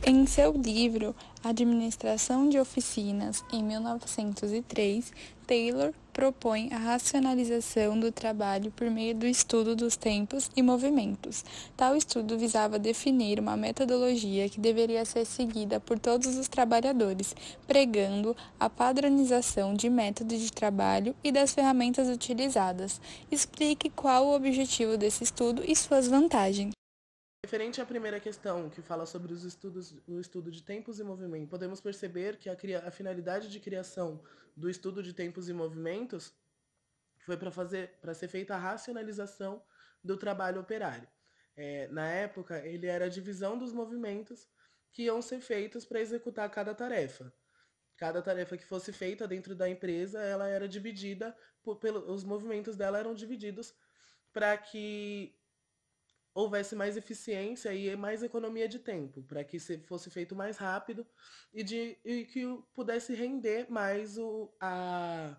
Em seu livro Administração de Oficinas, em 1903, Taylor propõe a racionalização do trabalho por meio do estudo dos tempos e movimentos. Tal estudo visava definir uma metodologia que deveria ser seguida por todos os trabalhadores, pregando a padronização de métodos de trabalho e das ferramentas utilizadas. Explique qual o objetivo desse estudo e suas vantagens. Referente à primeira questão, que fala sobre o estudo de tempos e movimento, podemos perceber que a finalidade de criação do estudo de tempos e movimentos foi para ser feita a racionalização do trabalho operário. Na época, ele era a divisão dos movimentos que iam ser feitos para executar cada tarefa. Cada tarefa que fosse feita dentro da empresa, ela era dividida, os movimentos dela eram divididos para que houvesse mais eficiência e mais economia de tempo, para que fosse feito mais rápido e que pudesse render mais a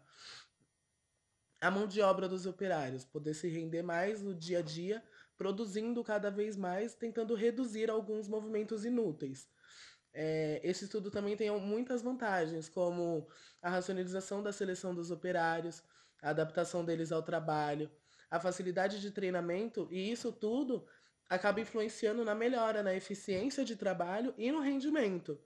mão de obra dos operários, pudesse render mais no dia a dia, produzindo cada vez mais, tentando reduzir alguns movimentos inúteis. Esse estudo também tem muitas vantagens, como a racionalização da seleção dos operários, a adaptação deles ao trabalho, a facilidade de treinamento, e isso tudo acaba influenciando na melhora, na eficiência de trabalho e no rendimento.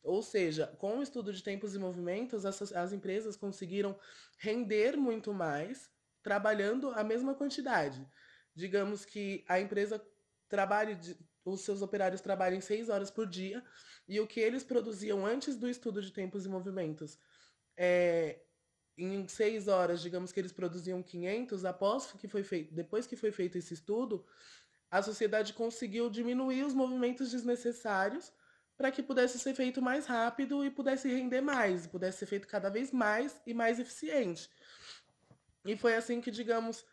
Ou seja, com o estudo de tempos e movimentos, as empresas conseguiram render muito mais, trabalhando a mesma quantidade. Digamos que a empresa os seus operários trabalhem 6 horas por dia, e o que eles produziam antes do estudo de tempos e movimentos em 6 horas, digamos que eles produziam 500, depois que foi feito esse estudo, a sociedade conseguiu diminuir os movimentos desnecessários para que pudesse ser feito mais rápido e pudesse render mais, pudesse ser feito cada vez mais e mais eficiente. E foi assim que, digamos,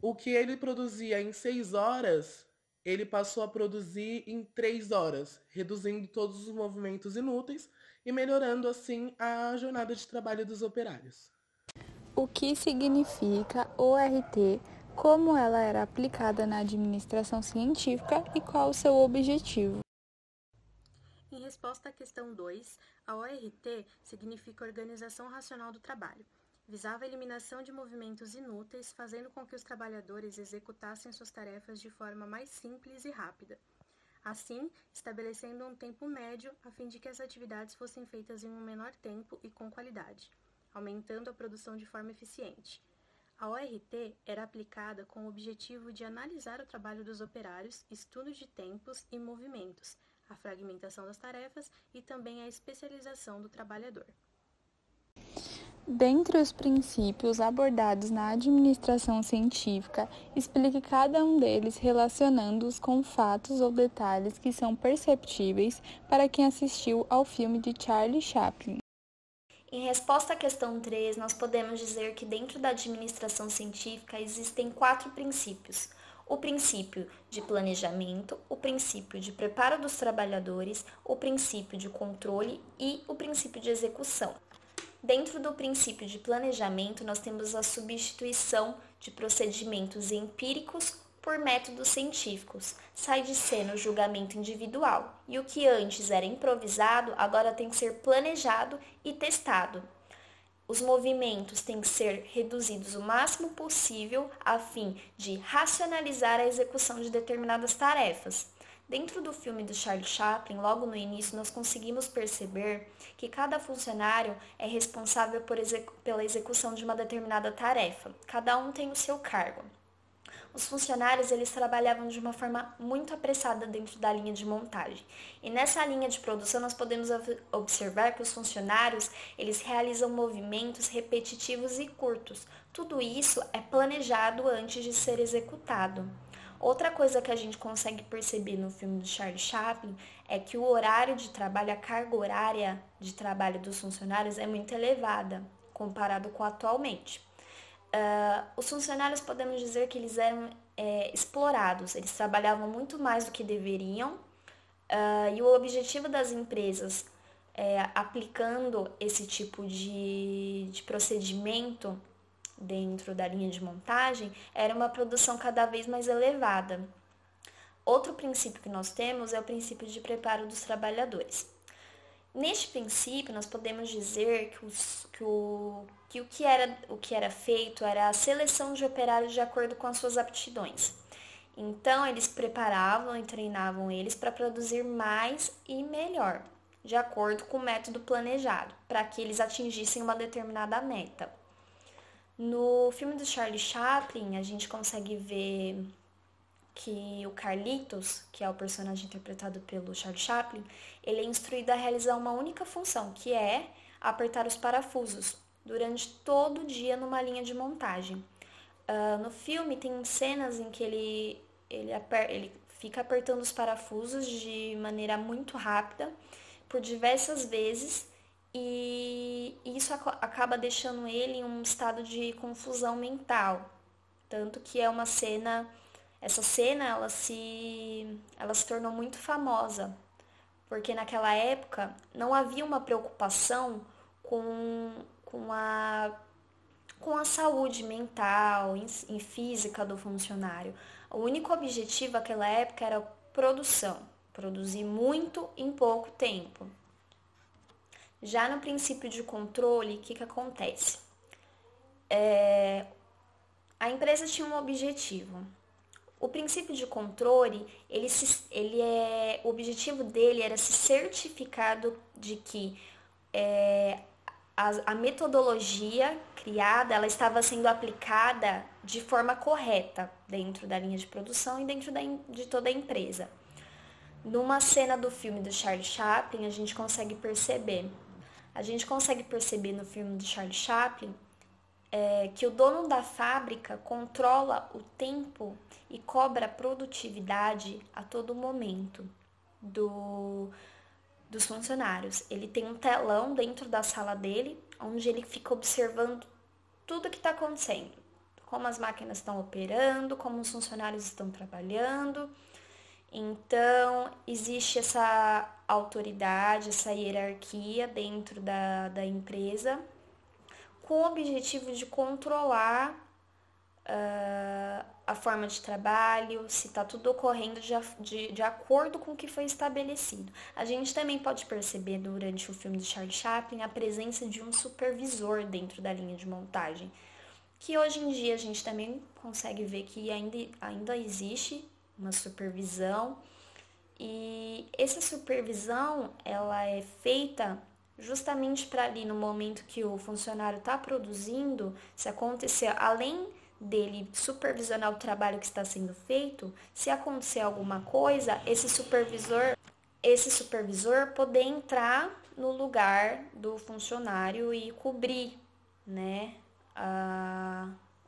o que ele produzia em 6 horas, ele passou a produzir em 3 horas, reduzindo todos os movimentos inúteis e melhorando assim a jornada de trabalho dos operários. O que significa ORT, como ela era aplicada na administração científica e qual o seu objetivo. Em resposta à questão 2, a ORT significa Organização Racional do Trabalho. Visava a eliminação de movimentos inúteis, fazendo com que os trabalhadores executassem suas tarefas de forma mais simples e rápida. Assim, estabelecendo um tempo médio a fim de que as atividades fossem feitas em um menor tempo e com qualidade, aumentando a produção de forma eficiente. A ORT era aplicada com o objetivo de analisar o trabalho dos operários, estudo de tempos e movimentos, a fragmentação das tarefas e também a especialização do trabalhador. Dentre os princípios abordados na administração científica, explique cada um deles relacionando-os com fatos ou detalhes que são perceptíveis para quem assistiu ao filme de Charlie Chaplin. Em resposta à questão 3, nós podemos dizer que dentro da administração científica existem 4 princípios. O princípio de planejamento, o princípio de preparo dos trabalhadores, o princípio de controle e o princípio de execução. Dentro do princípio de planejamento, nós temos a substituição de procedimentos empíricos por métodos científicos. Sai de cena o julgamento individual, e o que antes era improvisado, agora tem que ser planejado e testado. Os movimentos têm que ser reduzidos o máximo possível a fim de racionalizar a execução de determinadas tarefas. Dentro do filme do Charlie Chaplin, logo no início, nós conseguimos perceber que cada funcionário é responsável pela execução de uma determinada tarefa. Cada um tem o seu cargo. Os funcionários eles trabalhavam de uma forma muito apressada dentro da linha de montagem. E nessa linha de produção nós podemos observar que os funcionários eles realizam movimentos repetitivos e curtos. Tudo isso é planejado antes de ser executado. Outra coisa que a gente consegue perceber no filme do Charlie Chaplin é que o horário de trabalho, a carga horária de trabalho dos funcionários é muito elevada, comparado com atualmente. Os funcionários podemos dizer que eles eram explorados, eles trabalhavam muito mais do que deveriam, e o objetivo das empresas aplicando esse tipo de procedimento dentro da linha de montagem era uma produção cada vez mais elevada. Outro princípio que nós temos é o princípio de preparo dos trabalhadores. Neste princípio, nós podemos dizer que o que era feito era a seleção de operários de acordo com as suas aptidões. Então, eles preparavam e treinavam eles para produzir mais e melhor, de acordo com o método planejado, para que eles atingissem uma determinada meta. No filme do Charlie Chaplin, a gente consegue ver que o Carlitos, que é o personagem interpretado pelo Charlie Chaplin, ele é instruído a realizar uma única função, que é apertar os parafusos, durante todo o dia numa linha de montagem. No filme tem cenas em que ele fica apertando os parafusos de maneira muito rápida, por diversas vezes, e isso acaba deixando ele em um estado de confusão mental. Tanto que é uma cena... Essa cena, ela se tornou muito famosa, porque naquela época não havia uma preocupação com a saúde mental e física do funcionário. O único objetivo naquela época era produção, produzir muito em pouco tempo. Já no princípio de controle, o que acontece? A empresa tinha um objetivo. O princípio de controle, o objetivo dele era se certificar de que a metodologia criada ela estava sendo aplicada de forma correta dentro da linha de produção e dentro de toda a empresa. Numa cena do filme do Charlie Chaplin, a gente consegue perceber no filme do Charlie Chaplin que o dono da fábrica controla o tempo e cobra a produtividade a todo momento dos funcionários. Ele tem um telão dentro da sala dele, onde ele fica observando tudo o que está acontecendo. Como as máquinas estão operando, como os funcionários estão trabalhando. Então, existe essa autoridade, essa hierarquia dentro da empresa, com o objetivo de controlar a forma de trabalho, se está tudo ocorrendo de acordo com o que foi estabelecido. A gente também pode perceber durante o filme do Charlie Chaplin a presença de um supervisor dentro da linha de montagem, que hoje em dia a gente também consegue ver que ainda existe uma supervisão, e essa supervisão ela é feita justamente para ali no momento que o funcionário está produzindo, se acontecer, além dele supervisionar o trabalho que está sendo feito, se acontecer alguma coisa, esse supervisor poder entrar no lugar do funcionário e cobrir, né,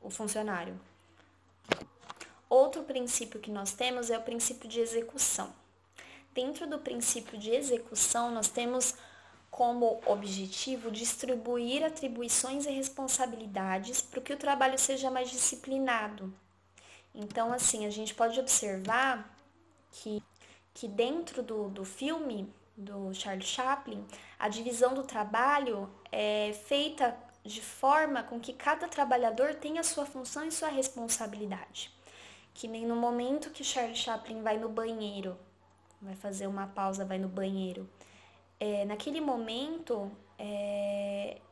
o funcionário. Outro princípio que nós temos é o princípio de execução. Dentro do princípio de execução, nós temos como objetivo distribuir atribuições e responsabilidades para que o trabalho seja mais disciplinado. Então, assim, a gente pode observar que dentro do filme do Charlie Chaplin, a divisão do trabalho é feita de forma com que cada trabalhador tenha sua função e sua responsabilidade. Que nem no momento que Charlie Chaplin vai no banheiro, vai fazer uma pausa, vai no banheiro. Naquele momento,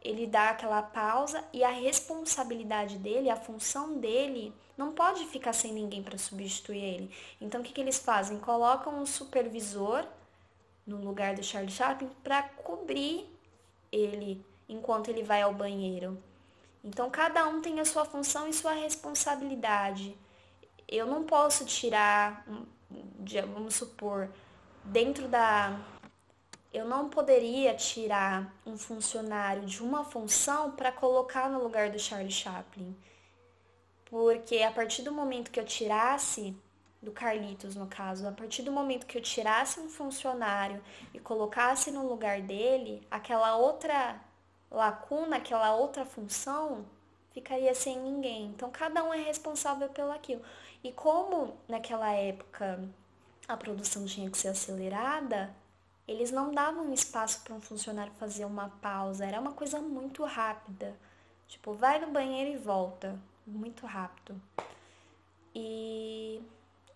ele dá aquela pausa e a responsabilidade dele, a função dele, não pode ficar sem ninguém para substituir ele. Então, o que eles fazem? Colocam um supervisor no lugar do Charlie Chaplin para cobrir ele enquanto ele vai ao banheiro. Então, cada um tem a sua função e sua responsabilidade. Eu não posso tirar, vamos supor, eu não poderia tirar um funcionário de uma função para colocar no lugar do Charlie Chaplin. Porque a partir do momento que eu tirasse, do Carlitos no caso, a partir do momento que eu tirasse um funcionário e colocasse no lugar dele, aquela outra lacuna, aquela outra função, ficaria sem ninguém. Então, cada um é responsável pelo aquilo. E como naquela época a produção tinha que ser acelerada, eles não davam espaço para um funcionário fazer uma pausa. Era uma coisa muito rápida. Tipo, vai no banheiro e volta. Muito rápido. E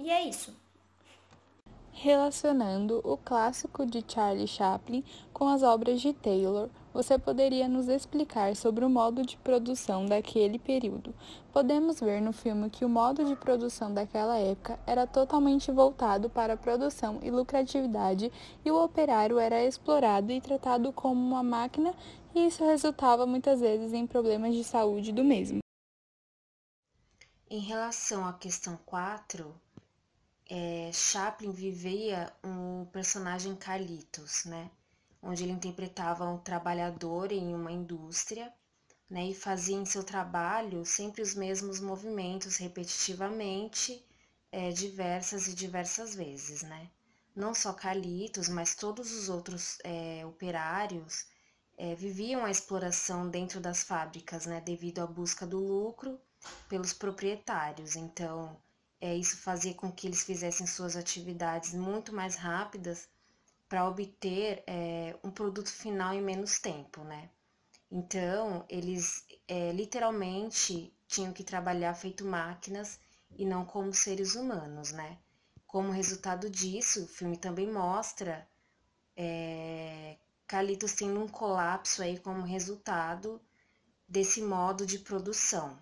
é isso. Relacionando o clássico de Charlie Chaplin com as obras de Taylor, você poderia nos explicar sobre o modo de produção daquele período? Podemos ver no filme que o modo de produção daquela época era totalmente voltado para a produção e lucratividade, e o operário era explorado e tratado como uma máquina, e isso resultava muitas vezes em problemas de saúde do mesmo. Em relação à questão 4, Chaplin vivia um personagem Carlitos, né? Onde ele interpretava um trabalhador em uma indústria, né? E fazia em seu trabalho sempre os mesmos movimentos repetitivamente, diversas vezes, né? Não só Carlitos, mas todos os outros operários viviam a exploração dentro das fábricas, né? Devido à busca do lucro pelos proprietários. Então, isso fazia com que eles fizessem suas atividades muito mais rápidas para obter um produto final em menos tempo, né? Então, eles literalmente tinham que trabalhar feito máquinas e não como seres humanos, né? Como resultado disso, o filme também mostra Carlitos tendo um colapso aí como resultado desse modo de produção.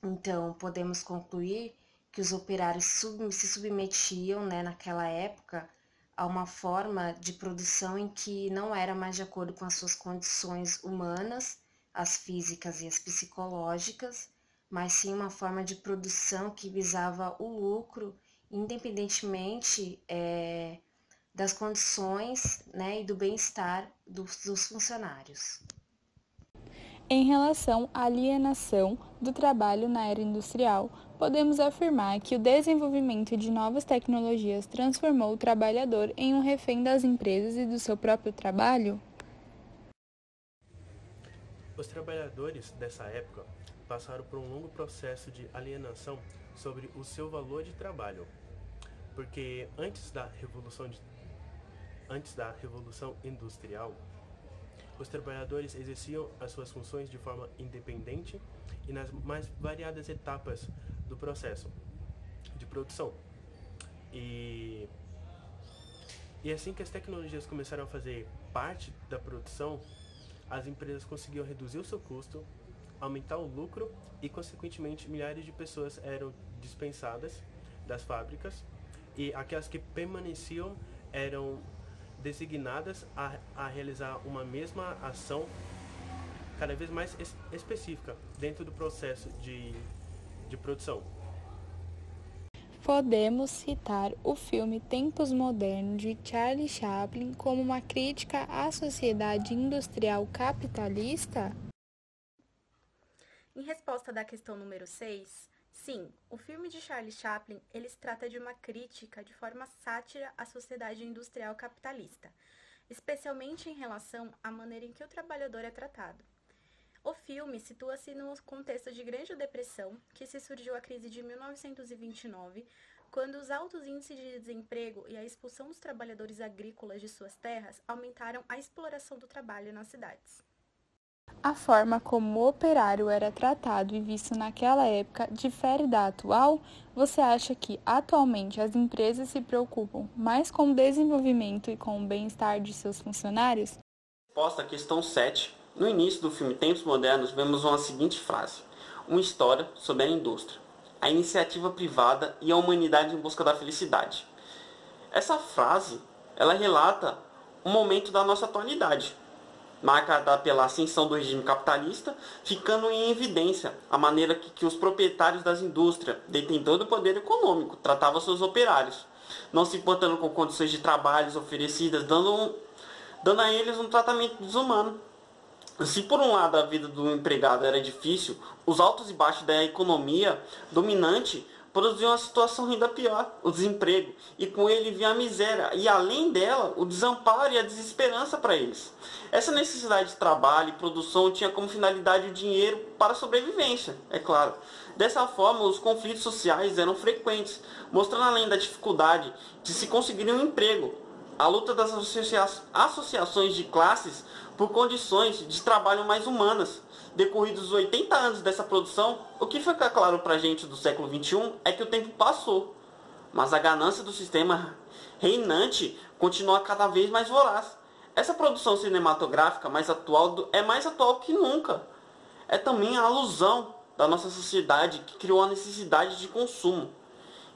Então, podemos concluir que os operários se submetiam, né, naquela época, a uma forma de produção em que não era mais de acordo com as suas condições humanas, as físicas e as psicológicas, mas sim uma forma de produção que visava o lucro, independentemente das condições, né, e do bem-estar dos funcionários. Em relação à alienação do trabalho na era industrial, podemos afirmar que o desenvolvimento de novas tecnologias transformou o trabalhador em um refém das empresas e do seu próprio trabalho? Os trabalhadores dessa época passaram por um longo processo de alienação sobre o seu valor de trabalho, porque antes da Revolução Industrial, os trabalhadores exerciam as suas funções de forma independente e nas mais variadas etapas do processo de produção. E assim que as tecnologias começaram a fazer parte da produção, as empresas conseguiam reduzir o seu custo, aumentar o lucro e, consequentemente, milhares de pessoas eram dispensadas das fábricas e aquelas que permaneciam eram designadas a realizar uma mesma ação cada vez mais específica dentro do processo de produção. Podemos citar o filme Tempos Modernos de Charlie Chaplin como uma crítica à sociedade industrial capitalista? Em resposta da questão número 6, sim, o filme de Charlie Chaplin, ele se trata de uma crítica de forma sátira à sociedade industrial capitalista, especialmente em relação à maneira em que o trabalhador é tratado. O filme situa-se no contexto de Grande Depressão, que se surgiu a crise de 1929, quando os altos índices de desemprego e a expulsão dos trabalhadores agrícolas de suas terras aumentaram a exploração do trabalho nas cidades. A forma como o operário era tratado e visto naquela época difere da atual? Você acha que, atualmente, as empresas se preocupam mais com o desenvolvimento e com o bem-estar de seus funcionários? Resposta à questão 7. No início do filme Tempos Modernos, vemos uma seguinte frase: uma história sobre a indústria, a iniciativa privada e a humanidade em busca da felicidade. Essa frase, ela relata um momento da nossa atualidade, marcada pela ascensão do regime capitalista, ficando em evidência a maneira que os proprietários das indústrias, detentores do poder econômico, tratavam seus operários, não se importando com condições de trabalho oferecidas, dando a eles um tratamento desumano. Se por um lado a vida do empregado era difícil, os altos e baixos da economia dominante produziam uma situação ainda pior, o desemprego, e com ele vinha a miséria, e além dela, o desamparo e a desesperança para eles. Essa necessidade de trabalho e produção tinha como finalidade o dinheiro para a sobrevivência, é claro. Dessa forma, os conflitos sociais eram frequentes, mostrando além da dificuldade de se conseguir um emprego, a luta das associações de classes por condições de trabalho mais humanas. Decorridos os 80 anos dessa produção, o que fica claro para a gente do século XXI é que o tempo passou. mas a ganância do sistema reinante continua cada vez mais voraz. Essa produção cinematográfica é mais atual que nunca. É também a alusão da nossa sociedade que criou a necessidade de consumo.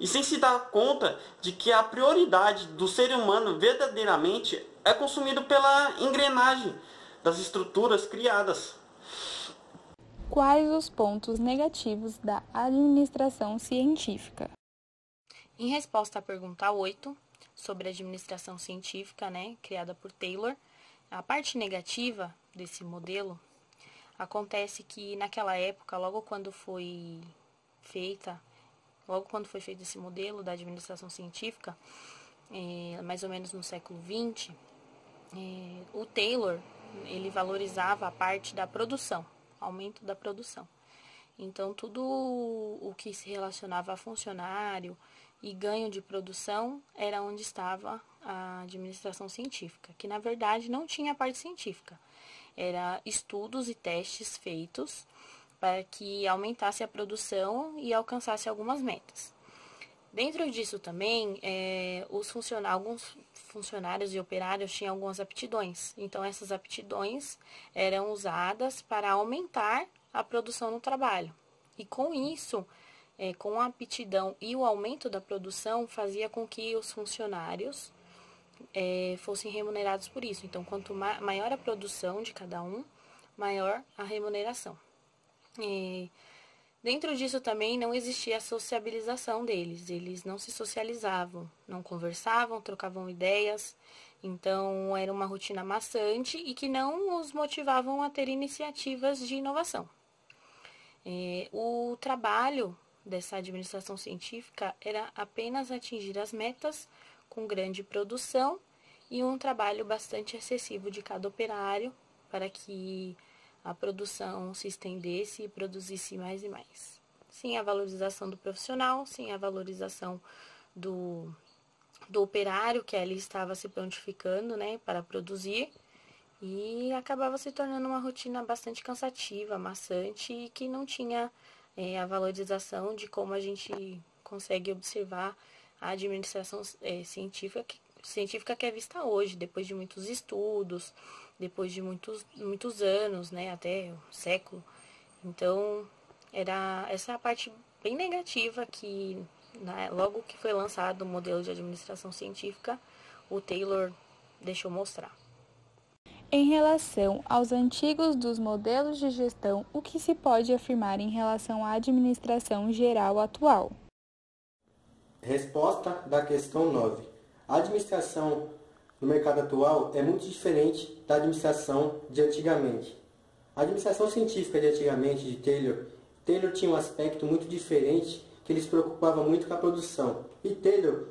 E sem se dar conta de que a prioridade do ser humano verdadeiramente é consumido pela engrenagem das estruturas criadas. Quais os pontos negativos da administração científica? Em resposta à pergunta 8, sobre a administração científica, criada por Taylor, a parte negativa desse modelo acontece que naquela época, logo quando foi feito esse modelo da administração científica, mais ou menos no século XX, o Taylor ele valorizava a parte da produção, aumento da produção. Então, tudo o que se relacionava a funcionário e ganho de produção era onde estava a administração científica, que na verdade não tinha a parte científica. Era estudos e testes feitos para que aumentasse a produção e alcançasse algumas metas. Dentro disso também, alguns funcionários e operários tinham algumas aptidões. Então, essas aptidões eram usadas para aumentar a produção no trabalho. E com isso, com a aptidão e o aumento da produção, fazia com que os funcionários fossem remunerados por isso. Então, quanto maior a produção de cada um, maior a remuneração. Dentro disso também não existia a sociabilização deles. Eles não se socializavam, não conversavam, trocavam ideias. Então, era uma rotina maçante e que não os motivavam a ter iniciativas de inovação. O trabalho dessa administração científica era apenas atingir as metas com grande produção e um trabalho bastante excessivo de cada operário para que a produção se estendesse e produzisse mais e mais. Sem a valorização do profissional, sem a valorização do operário que ali estava se prontificando, para produzir, e acabava se tornando uma rotina bastante cansativa, maçante e que não tinha a valorização de como a gente consegue observar a administração científica que é vista hoje, depois de muitos estudos, depois de muitos anos, até um século. Então, essa é a parte bem negativa que, logo que foi lançado o modelo de administração científica, o Taylor deixou mostrar. Em relação aos antigos dos modelos de gestão, o que se pode afirmar em relação à administração geral atual? Resposta da questão 9. A administração no mercado atual é muito diferente da administração de antigamente. A administração científica de antigamente, de Taylor tinha um aspecto muito diferente, que ele se preocupava muito com a produção. E Taylor,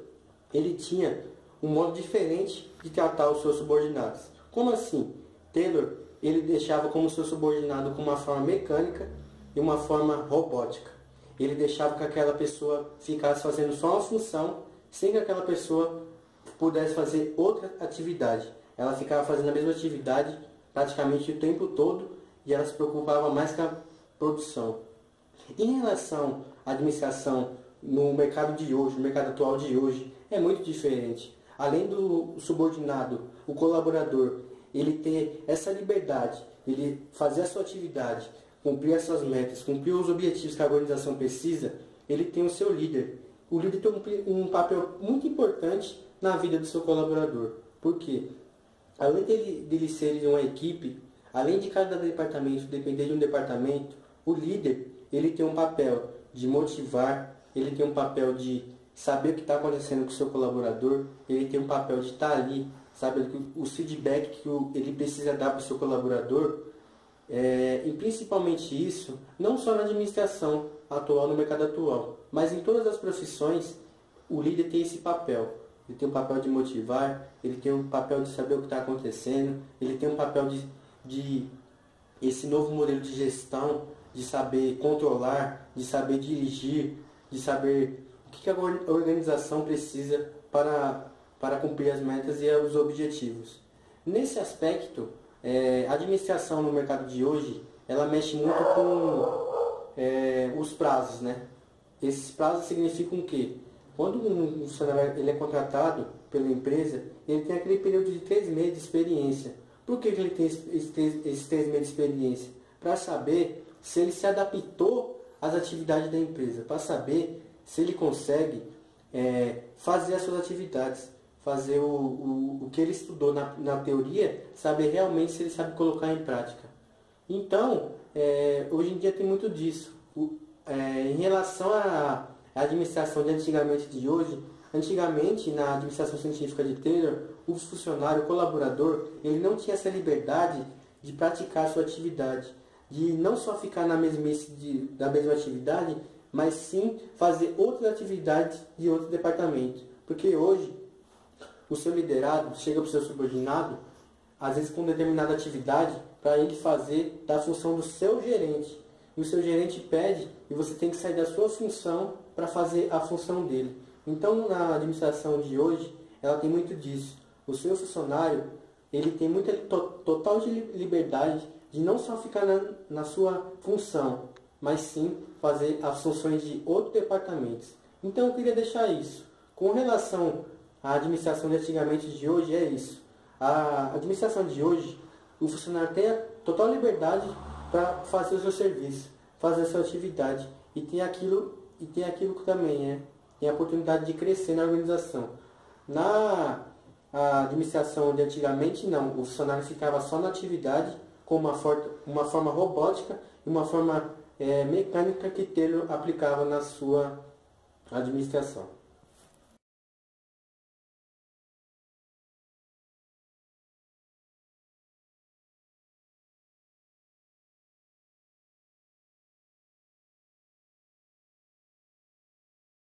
ele tinha um modo diferente de tratar os seus subordinados. Como assim? Taylor, ele deixava como seu subordinado com uma forma mecânica e uma forma robótica. Ele deixava que aquela pessoa ficasse fazendo só uma função, sem que aquela pessoa pudesse fazer outra atividade. Ela ficava fazendo a mesma atividade praticamente o tempo todo e ela se preocupava mais com a produção. Em relação à administração no mercado de hoje, no mercado atual de hoje, é muito diferente. Além do subordinado, o colaborador, ele ter essa liberdade, ele fazer a sua atividade, cumprir as suas metas, cumprir os objetivos que a organização precisa, ele tem o seu líder. O líder tem um papel muito importante na vida do seu colaborador. Por quê? Além dele ser uma equipe, além de cada departamento depender de um departamento, o líder ele tem um papel de motivar, ele tem um papel de saber o que está acontecendo com o seu colaborador, ele tem um papel de estar ali, sabe, o feedback que ele precisa dar para o seu colaborador, e principalmente isso, não só na administração atual, no mercado atual, mas em todas as profissões, o líder tem esse papel. Ele tem um papel de motivar, ele tem um papel de saber o que está acontecendo, ele tem um papel de esse novo modelo de gestão, de saber controlar, de saber dirigir, de saber o que a organização precisa para cumprir as metas e os objetivos. Nesse aspecto, a administração no mercado de hoje, ela mexe muito com os prazos, né? Esses prazos significam o quê? Quando um funcionário ele é contratado pela empresa, ele tem aquele período de 3 meses de experiência. Por que ele tem esses 3 meses de experiência? Para saber se ele se adaptou às atividades da empresa, para saber se ele consegue fazer as suas atividades, fazer o que ele estudou na teoria, saber realmente se ele sabe colocar em prática. Então, hoje em dia tem muito disso. Em relação à administração de antigamente e de hoje, antigamente, na administração científica de Taylor, o funcionário, o colaborador, ele não tinha essa liberdade de praticar a sua atividade, de não só ficar na mesmice da mesma atividade, mas sim fazer outras atividades de outro departamento. Porque hoje, o seu liderado chega para o seu subordinado, às vezes com determinada atividade, para ele fazer da função do seu gerente. E o seu gerente pede e você tem que sair da sua função para fazer a função dele. Então, na administração de hoje, ela tem muito disso. O seu funcionário, ele tem muita total de liberdade de não só ficar na sua função, mas sim fazer as funções de outros departamentos. Então, eu queria deixar isso. Com relação à administração de antigamente e de hoje, é isso. A administração de hoje, o funcionário tem a total liberdade para fazer o seu serviço, fazer a sua atividade. E tem aquilo que também tem a oportunidade de crescer na organização. Na administração de antigamente, não. O funcionário ficava só na atividade, com uma forma robótica e uma forma mecânica que Taylor aplicava na sua administração.